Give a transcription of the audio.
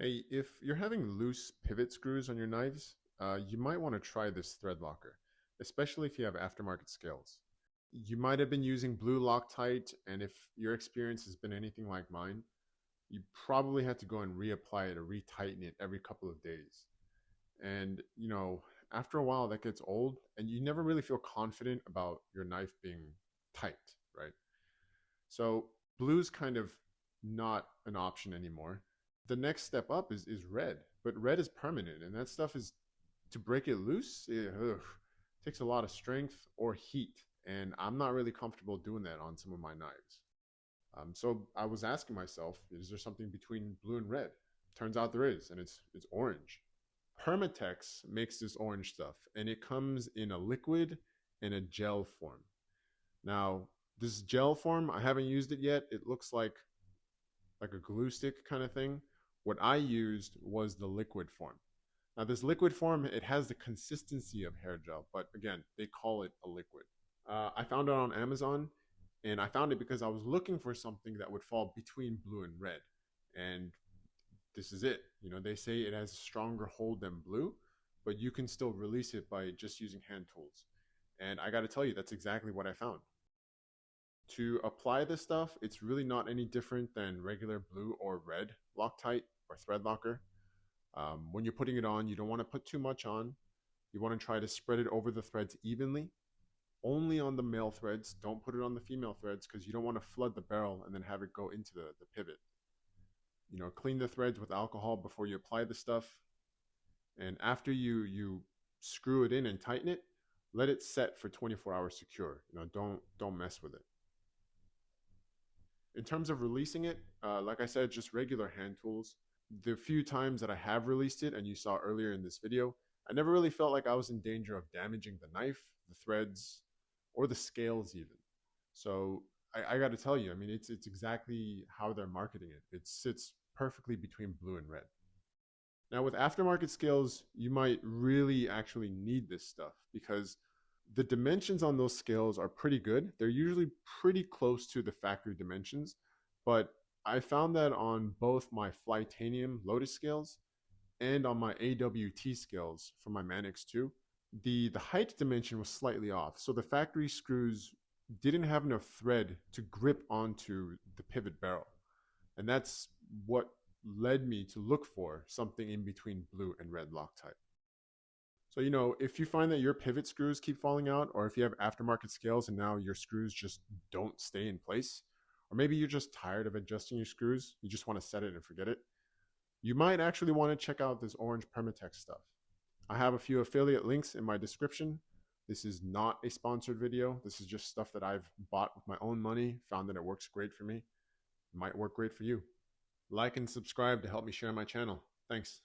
Hey, if you're having loose pivot screws on your knives, you might want to try this thread locker, especially if you have aftermarket scales. You might have been using blue Loctite, and if your experience has been anything like mine, you probably had to go and reapply it or retighten it every couple of days. And, after a while that gets old, and you never really feel confident about your knife being tight, right? So blue's kind of not an option anymore. The next step up is red, but red is permanent, and that stuff is to break it loose. Takes a lot of strength or heat, and I'm not really comfortable doing that on some of my knives. So I was asking myself, is there something between blue and red? Turns out there is, and it's orange. Permatex makes this orange stuff, and it comes in a liquid and a gel form. Now, this gel form, I haven't used it yet. It looks like a glue stick kind of thing. What I used was the liquid form. Now, this liquid form, it has the consistency of hair gel, but again, they call it a liquid. I found it on Amazon, and I found it because I was looking for something that would fall between blue and red. And this is it. They say it has a stronger hold than blue, but you can still release it by just using hand tools. And I got to tell you, that's exactly what I found. To apply this stuff, it's really not any different than regular blue or red Loctite or Threadlocker. When you're putting it on, you don't want to put too much on. You want to try to spread it over the threads evenly. Only on the male threads. Don't put it on the female threads because you don't want to flood the barrel and then have it go into the pivot. Clean the threads with alcohol before you apply the stuff. And after you screw it in and tighten it, let it set for 24 hours secure. Don't mess with it. In terms of releasing it, like I said, just regular hand tools. The few times that I have released it, and you saw earlier in this video, I never really felt like I was in danger of damaging the knife, the threads, or the scales even. So I got to tell you, I mean, it's exactly how they're marketing it. It sits perfectly between blue and red. Now with aftermarket scales, you might really actually need this stuff because the dimensions on those scales are pretty good. They're usually pretty close to the factory dimensions, but I found that on both my Flytanium Lotus scales and on my AWT scales for my Manix 2, the height dimension was slightly off. So the factory screws didn't have enough thread to grip onto the pivot barrel. And that's what led me to look for something in between blue and red Loctite. So, if you find that your pivot screws keep falling out, or if you have aftermarket scales and now your screws just don't stay in place, or maybe you're just tired of adjusting your screws, you just want to set it and forget it, you might actually want to check out this Orange Permatex stuff. I have a few affiliate links in my description. This is not a sponsored video. This is just stuff that I've bought with my own money, found that it works great for me. It might work great for you. Like and subscribe to help me share my channel. Thanks.